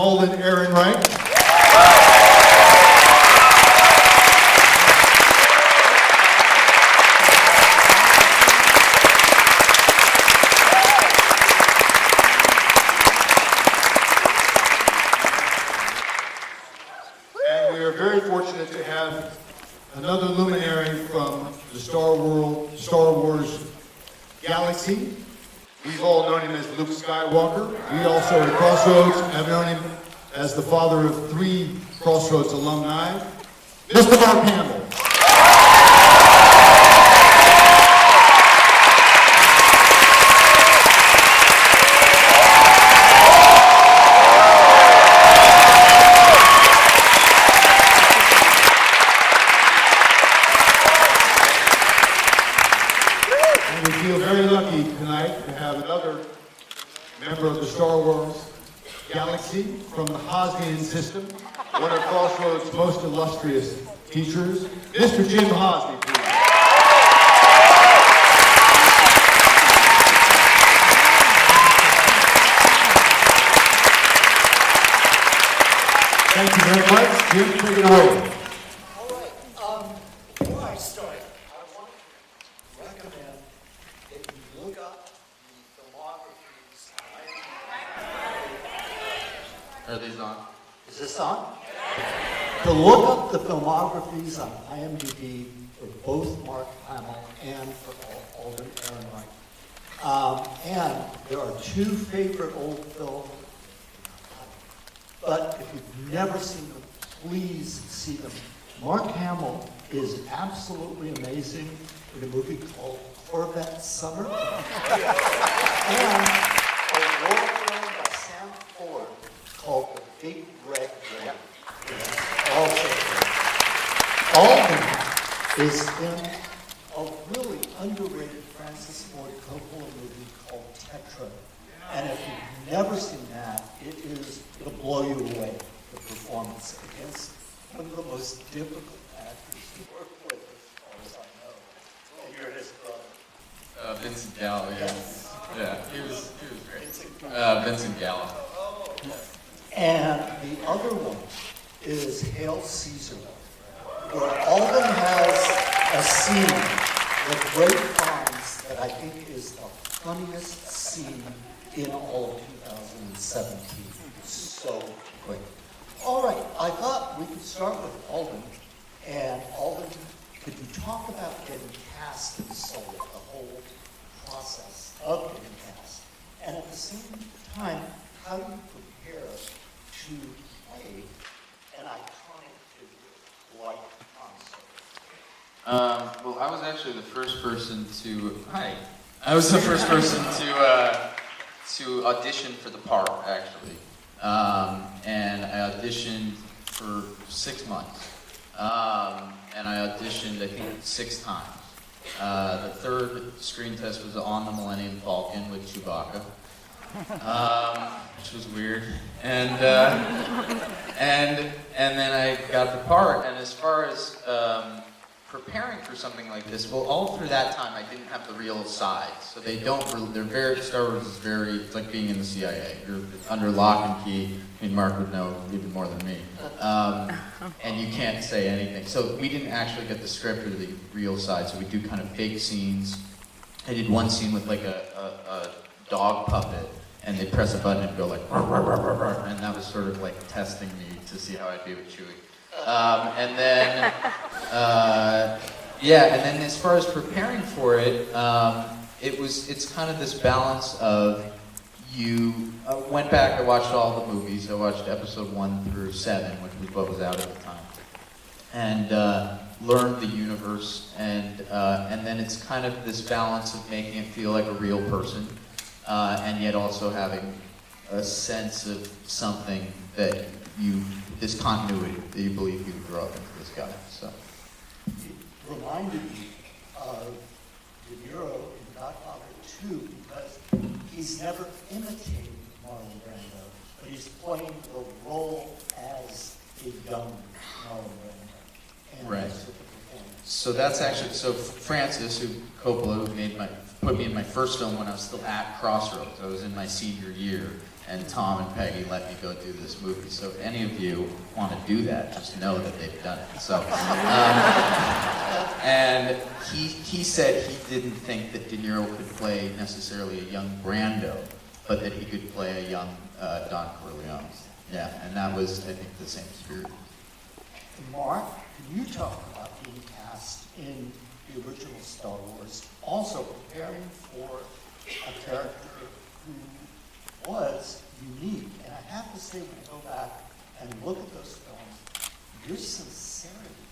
Alden Ehrenreich. And we are very fortunate to have another luminary from the Star Wars galaxy. We've all known him as Luke Skywalker. We also at Crossroads have known him as the father of 3 Crossroads alumni, Mr. Mark Hamill. And we feel very lucky tonight to have another member of the Star Wars galaxy from the Hosney system, one of Crossroads' most illustrious teachers, Mr. Jim Hosney, please. Thank you very much. Jim, take it away. All right. Before I start, I want to recommend that you look up the filmographies. Are these on? Is this on? To look up the filmographies on IMDb for both Mark Hamill and for Alden Ehrenreich. And there are 2 favorite old films, but if you've never seen them, please see them. Mark Hamill is absolutely amazing in a movie called Corvette Summer. And a war film by Sam Ford called The Big Red Dragon. Also, Alden is in a really underrated Francis Ford Coppola movie called Tetra. And if you've never seen that, it'll blow you away, the performance against one of the most difficult actors to work with, as far as I know. And you're his brother. Vincent Gallo, yeah. Yes. Yeah, he was great. Vincent Gallo. And the other one is Hail Caesar, where Alden has a scene with Ray Fiennes that I think is the funniest scene in all of 2017. It's so great. All right, I thought we could start with Alden. And Alden, could you talk about getting cast in Soul, the whole process of getting cast? And at the same time, how do you prepare to play an iconic figure like Han Solo? Well, I was actually the first person to. Hi. I was the first person to audition for the part, actually, and I auditioned for 6 months, and I auditioned I think 6 times. The 3rd screen test was on the Millennium Falcon with Chewbacca. Which was weird, and then I got the part. And as far as preparing for something like this, well, all through that time I didn't have the real side. So they're very, Star Wars is very, it's like being in the CIA. You're under lock and key. I mean, Mark would know even more than me. And you can't say anything. So we didn't actually get the script or the real side. So we do kind of fake scenes. I did one scene with like a dog puppet, and they press a button and go like, "Rah, rah, rah, rah, rah," and that was sort of like testing me to see how I'd be with Chewie. And then as far as preparing for it, it's kind of this balance of you went back, I watched all the movies, I watched episode 1 through 7, which was what was out at the time, and learned the universe, and then it's kind of this balance of making it feel like a real person, and yet also having a sense of something that this continuity that you believe you grew up into this guy. So It reminded me of De Niro in Godfather 2 because he's never imitated Marlon Brando, but he's playing the role as a young Marlon Brando. And Right. that's what the performance. So that's actually, so Francis, who Coppola, who put me in my first film when I was still at Crossroads. I was in my senior year, and Tom and Peggy let me go do this movie. So if any of you want to do that, just know that they've done it. So, and he said he didn't think that De Niro could play necessarily a young Brando, but that he could play a young Don Corleone. Yeah, and that was, I think, the same spirit. Mark, can you talk about being cast in the original Star Wars, also preparing for a character who was unique? And I have to say, when I go back and look at those films, your sincerity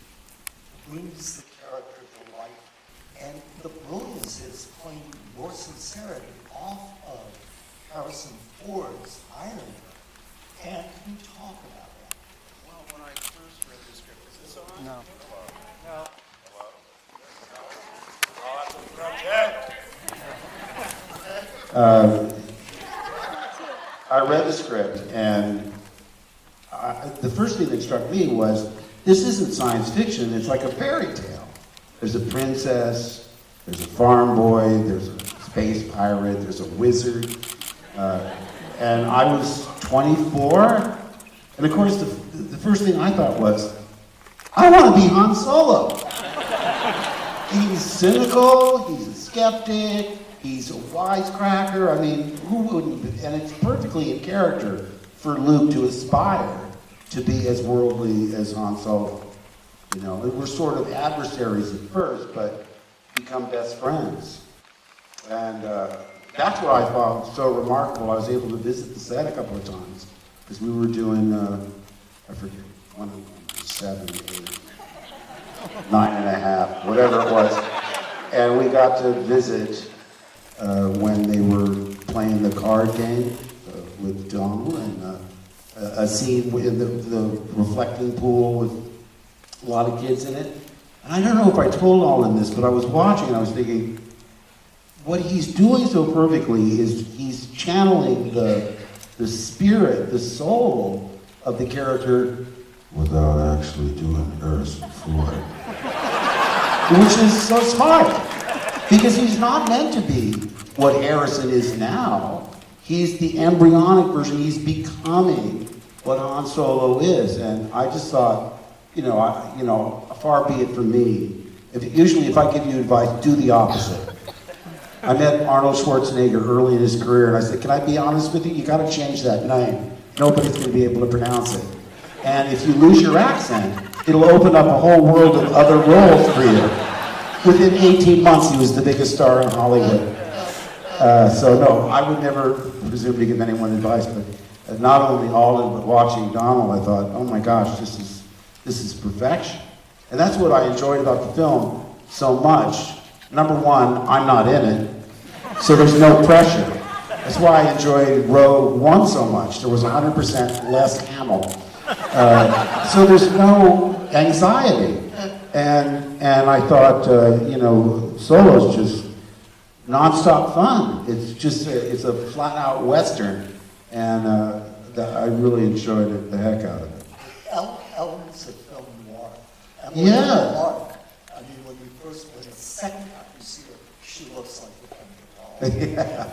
brings the character to life. And the brilliance is playing your sincerity off of Harrison Ford's Iron Man. And can you talk about that? Well, when I first read the script, is this on? No. Hello? Hello? I read the script, and the first thing that struck me was, this isn't science fiction, it's like a fairy tale. There's a princess, there's a farm boy, there's a space pirate, there's a wizard. And I was 24, and of course the first thing I thought was, I want to be Han Solo. He's cynical, he's a skeptic, he's a wisecracker. I mean, who wouldn't be? And it's perfectly in character for Luke to aspire to be as worldly as Han Solo. You know, we're sort of adversaries at first, but become best friends. And that's what I found so remarkable. I was able to visit the set a couple of times, because we were doing, I forget, 7, 8, 9.5, whatever it was. And we got to visit when they were playing the card game with Donald, and a scene in the reflecting pool with a lot of kids in it. And I don't know if I told Alden this, but I was watching and I was thinking, what he's doing so perfectly is he's channeling the spirit, the soul of the character without actually doing Harrison Ford. Which is so smart, because he's not meant to be what Harrison is now. He's the embryonic version. He's becoming what Han Solo is. And I just thought, far be it from me. Usually if I give you advice, do the opposite. I met Arnold Schwarzenegger early in his career, and I said, can I be honest with you? You got to change that name. Nobody's going to be able to pronounce it. And if you lose your accent, it'll open up a whole world of other roles for you. Within 18 months, he was the biggest star in Hollywood. So no, I would never presume to give anyone advice, but not only Alden, but watching Donald, I thought, oh my gosh, this is perfection. And that's what I enjoyed about the film so much. Number one, I'm not in it, so there's no pressure. That's why I enjoyed Rogue One so much. There was 100% less Hamill. So there's no anxiety. And I thought, Solo's just nonstop fun. It's just, it's a flat-out Western, and I really enjoyed it, the heck out of it. Elements of film noir. Yeah. Noir. I mean, when the second time you see her, she looks like the film noir. Yeah.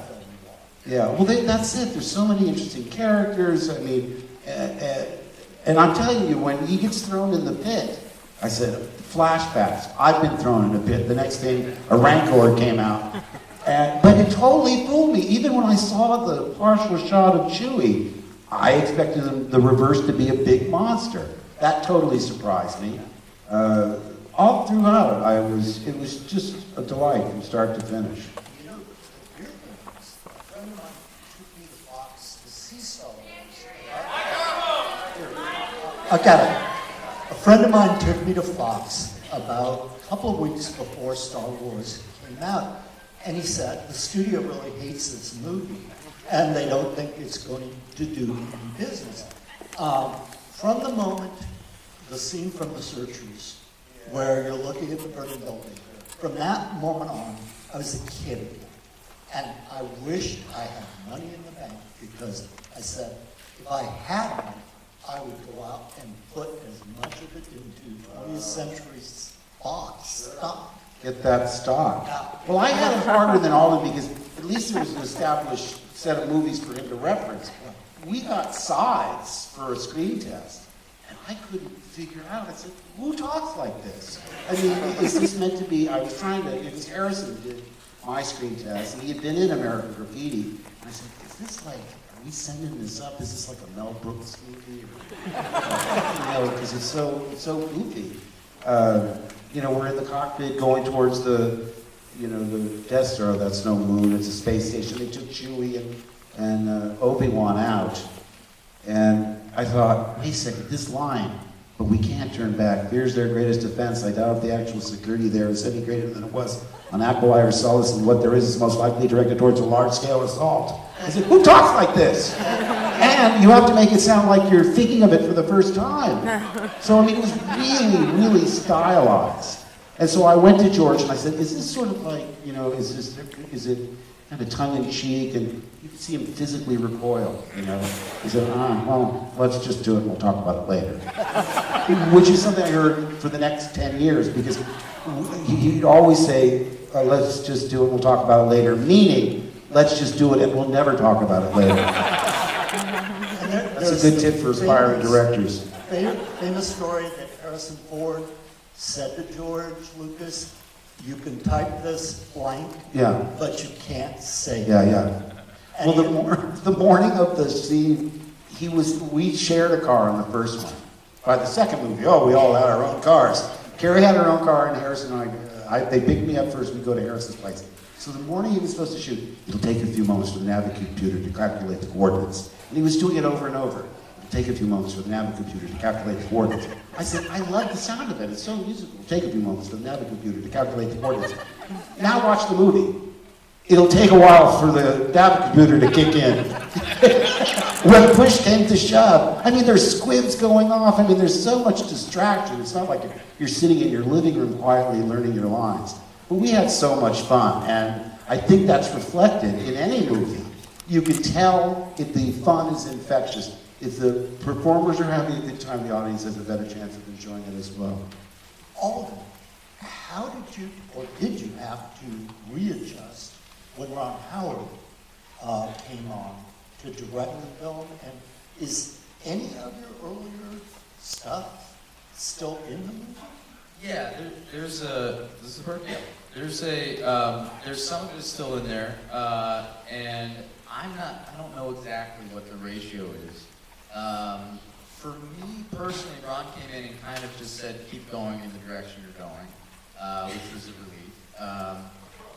Yeah, well, that's it. There's so many interesting characters. I mean, and I'm telling you, when he gets thrown in the pit, I said, flashbacks. I've been thrown in a pit. The next thing, a Rancor came out. But it totally fooled me. Even when I saw the partial shot of Chewie, I expected the reverse to be a big monster. That totally surprised me. All throughout, it was just a delight from start to finish. You know, the weird thing is, a friend of mine took me to Fox to see Star Wars. I got it. A friend of mine took me to Fox about a couple of weeks before Star Wars came out. And he said, the studio really hates this movie, and they don't think it's going to do any business. From the moment, the scene from The Searchers, where you're looking at the burning building, from that moment on, I was a kid again. And I wished I had money in the bank, because I said, if I had money, I would go out and put as much of it into 20th century Fox stock. Get that stock. Well, I had it harder than Alden because at least there was an established set of movies for him to reference. We got sides for a screen test, and I couldn't figure out. I said, who talks like this? I mean, is this meant to be, I was trying to, it was Harrison did my screen test, and he had been in American Graffiti, and I said, is this like, are we sending this up? Is this like a Mel Brooks movie? Or, because it's so goofy. We're in the cockpit going towards the Death Star. That's no moon, it's a space station. They took Chewie and Obi-Wan out. And I thought, wait a second, this line, but we can't turn back. Fear's their greatest defense. I doubt if the actual security there is any greater than it was on Aquilai or Solace, and what there is most likely directed towards a large-scale assault. I said, who talks like this? And you have to make it sound like you're thinking of it for the first time. So, I mean, it was really, really stylized. And so I went to George and I said, is this sort of like, is it kind of tongue-in-cheek? And you could see him physically recoil, He said, well, let's just do it and we'll talk about it later. Which is something I heard for the next 10 years, because he'd always say, let's just do it and we'll talk about it later, meaning, let's just do it and we'll never talk about it later. That's a good tip for aspiring directors. Famous story that Harrison Ford said to George Lucas, you can type this blank, but you can't say it. Yeah. And Well, the morning of the scene, we shared a car on the first one. By the second movie, we all had our own cars. Carrie had her own car, and Harrison and they picked me up first. We go to Harrison's place. So the morning he was supposed to shoot, it'll take a few moments for the Navicomputer to calculate the coordinates. And he was doing it over and over. It'll take a few moments for the Navicomputer to calculate the coordinates. I said, I love the sound of it. It's so musical. It'll take a few moments for the Navicomputer to calculate the coordinates. Now watch the movie. It'll take a while for the Navicomputer to kick in. When push came to shove, I mean, there's squibs going off. I mean, there's so much distraction. It's not like you're sitting in your living room quietly learning your lines. But we had so much fun, and I think that's reflected in any movie. You can tell if the fun is infectious. If the performers are having a good time, the audience has a better chance of enjoying it as well. Alden, how did you have to readjust when Ron Howard came on to direct the film? And is any of your earlier stuff still in the movie? Yeah, there's there's some of it still in there, and I don't know exactly what the ratio is. For me personally, Ron came in and kind of just said, keep going in the direction you're going, which was a relief.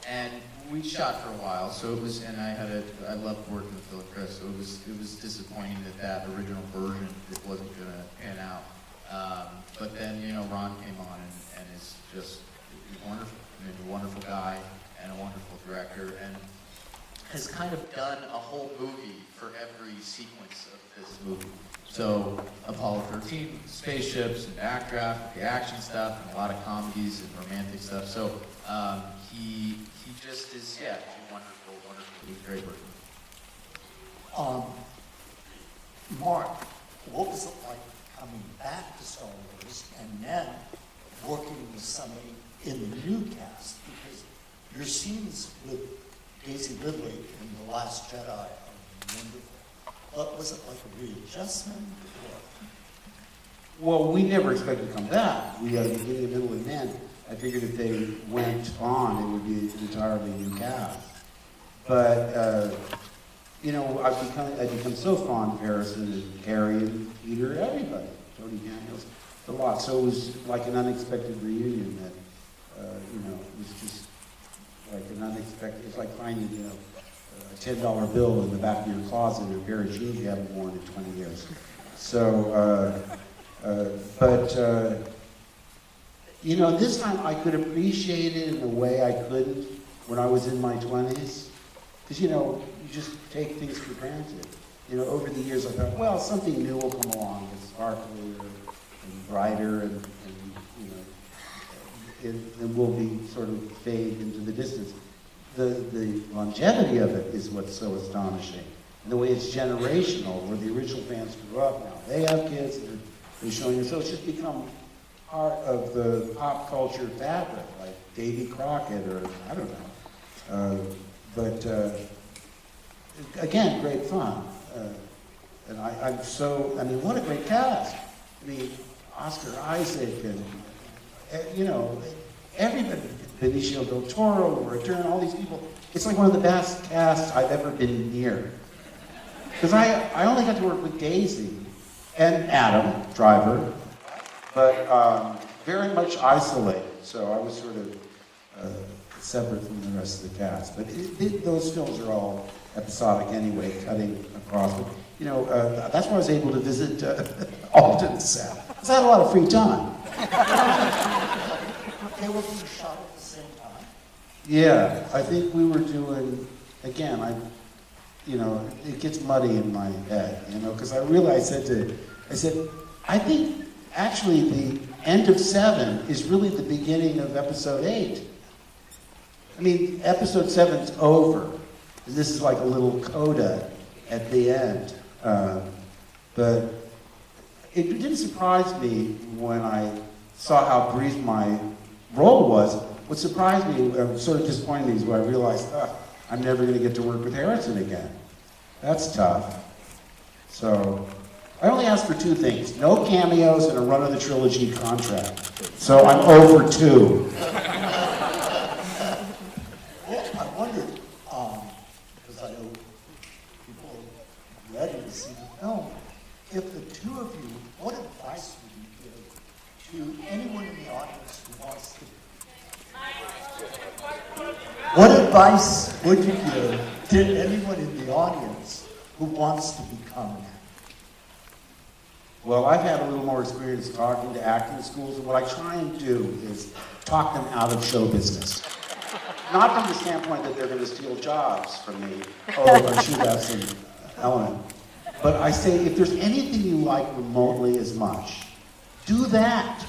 And we shot for a while, so it was, and I loved working with Philip Chris, so it was disappointing that original version it wasn't gonna pan out. But then, Ron came on and is just wonderful. I mean, a wonderful guy and a wonderful director, and has kind of done a whole movie for every sequence of this movie. So Apollo 13, spaceships, and Aircraft, the action stuff, and a lot of comedies and romantic stuff. So he just is, he's wonderful. He's great working. Mark, what was it like coming back to Star Wars and then working with somebody in the new cast? Because your scenes with Daisy Ridley in The Last Jedi are wonderful. But was it like a readjustment? Well, we never expected to come back. We had a beginning, middle, and end. I figured if they went on, it would be an entirely new cast. But, I've become so fond of Harrison and Carrie and Peter, everybody, Tony Daniels, a lot. So it was like an unexpected reunion that, it was just like an unexpected, it's like finding, a $10 bill in the back of your closet and a pair of jeans you haven't worn in 20 years. So, this time I could appreciate it in a way I couldn't when I was in my 20s. Because, you just take things for granted. Over the years I thought, well, something new will come along that's sparklier and brighter and it will be sort of fade into the distance. The longevity of it is what's so astonishing. And the way it's generational, where the original fans grew up now. They have kids, and they're showing it. So it's just become part of the pop culture fabric, like Davy Crockett or, I don't know, but again, great fun. And I'm so, I mean, what a great cast. I mean, Oscar Isaac and, you know, everybody, Benicio del Toro, Return, all these people. It's like one of the best casts I've ever been near. Because I only got to work with Daisy and Adam Driver, but very much isolated. So I was sort of separate from the rest of the cast. But those films are all episodic anyway, cutting across. But, you know, that's why I was able to visit Alden's set. Because I had a lot of free time. They were being shot at the same time. Yeah, I think we were doing, again, you know, it gets muddy in my head, you know, because I realized I think actually the end of 7 is really the beginning of episode 8. I mean, episode 7's over. And this is like a little coda at the end. But it didn't surprise me when I saw how brief my role was. What surprised me, sort of disappointed me, is when I realized, I'm never going to get to work with Harrison again. That's tough. So, I only asked for 2 things. No cameos and a run of the trilogy contract. So I'm over 2. Well, I wondered, because I know people are ready to see the film, if the 2 of you, what advice would you give to anyone in the audience who wants to? What advice would you give to anyone in the audience who wants to become an actor? Well, I've had a little more experience talking to acting schools, and what I try and do is talk them out of show business. Not from the standpoint that they're going to steal jobs from me. Oh, shoot, that's an element. But I say, if there's anything you like remotely as much, do that.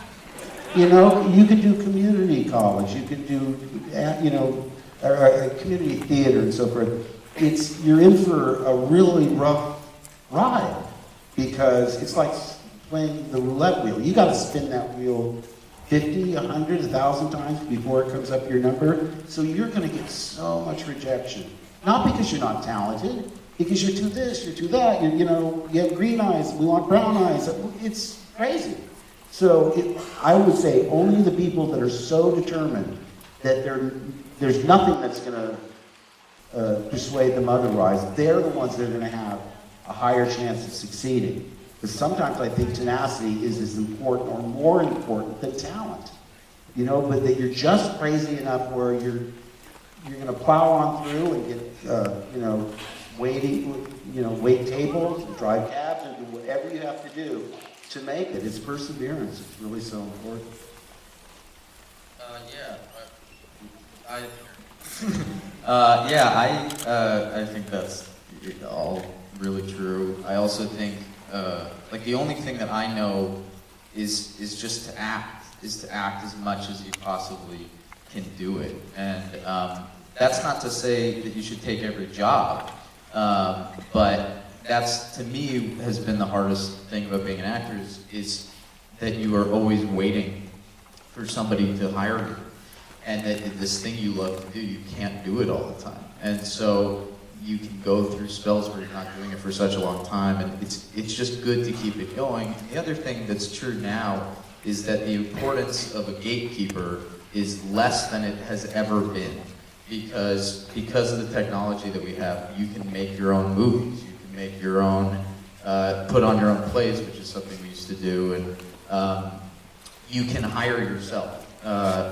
You know, you could do community college, you could do, you know, community theater and so forth. You're in for a really rough ride because it's like playing the roulette wheel. You got to spin that wheel 50, 100, 1,000 times before it comes up your number. So you're going to get so much rejection. Not because you're not talented, because you're too this, you're too that. You know, you have green eyes, we want brown eyes. It's crazy. So I would say only the people that are so determined that there's nothing that's going to persuade them otherwise, they're the ones that are going to have a higher chance of succeeding. Because sometimes I think tenacity is as important or more important than talent. You know, but that you're just crazy enough where you're going to plow on through and get, you know, wait tables and drive cabs and do whatever you have to do to make it. It's perseverance. It's really so important. I think that's all really true. I also think, like the only thing that I know is just to act as much as you possibly can do it. And that's not to say that you should take every job, but that's, to me, has been the hardest thing about being an actor is that you are always waiting for somebody to hire you. And that this thing you love to do, you can't do it all the time. And so you can go through spells where you're not doing it for such a long time, and it's just good to keep it going. And the other thing that's true now is that the importance of a gatekeeper is less than it has ever been. Because of the technology that we have, you can make your own movies, you can make your own, put on your own plays, which is something we used to do, and you can hire yourself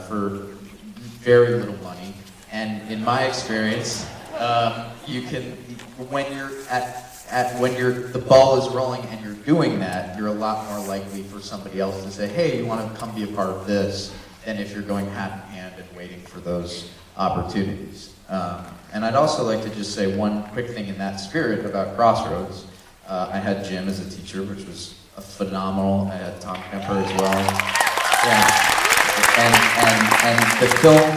for very little money. And in my experience, you can, when the ball is rolling and you're doing that, you're a lot more likely for somebody else to say, hey, you want to come be a part of this, than if you're going hand in hand and waiting for those opportunities. And I'd also like to just say one quick thing in that spirit about Crossroads. I had Jim as a teacher, which was a phenomenal. I had Tom Kemper as well. Yeah. And the film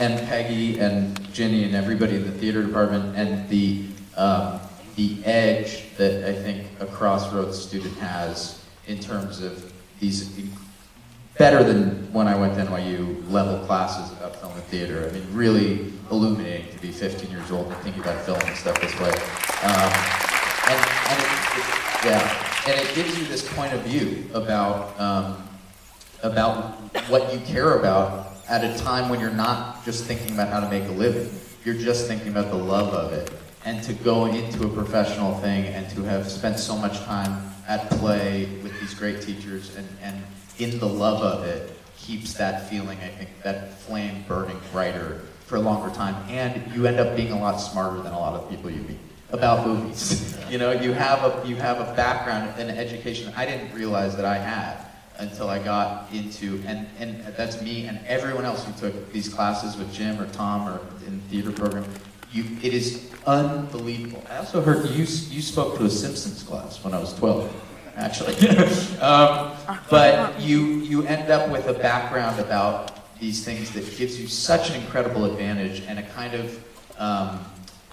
and Peggy and Ginny and everybody in the theater department and the edge that I think a Crossroads student has in terms of these better than when I went to NYU level classes about film and theater. I mean, really illuminating to be 15 years old and thinking about film and stuff this way. And it gives you this point of view about what you care about at a time when you're not just thinking about how to make a living. You're just thinking about the love of it. And to go into a professional thing and to have spent so much time at play with these great teachers and in the love of it keeps that feeling, I think, that flame burning brighter for a longer time. And you end up being a lot smarter than a lot of people you meet about movies. You know, you have a background and an education I didn't realize that I had until I got into, and that's me and everyone else who took these classes with Jim or Tom or in the theater program. It is unbelievable. I also heard you spoke to a Simpsons class when I was 12, actually. But you end up with a background about these things that gives you such an incredible advantage and a kind of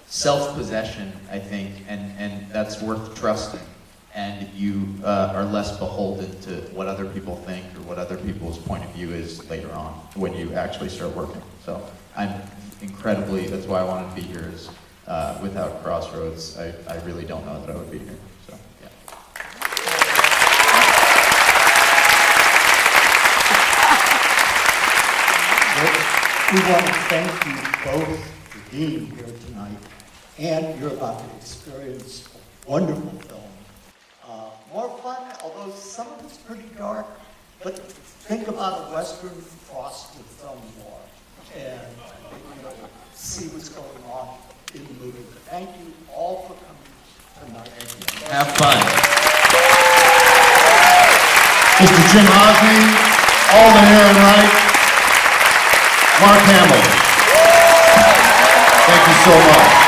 self-possession, I think, and that's worth trusting. And you are less beholden to what other people think or what other people's point of view is later on when you actually start working. So I'm incredibly, that's why I wanted to be here, is without Crossroads, I really don't know that I would be here. So, yeah. We want to thank you both for being here tonight, and you're about to experience a wonderful film. More fun, although some of it's pretty dark, but think about a Western frosted film noir, and see what's going on in the movie. Thank you all for coming tonight. Have fun. Mr. Jim Hosney, Alden Ehrenreich, Mark Hamill. Thank you so much.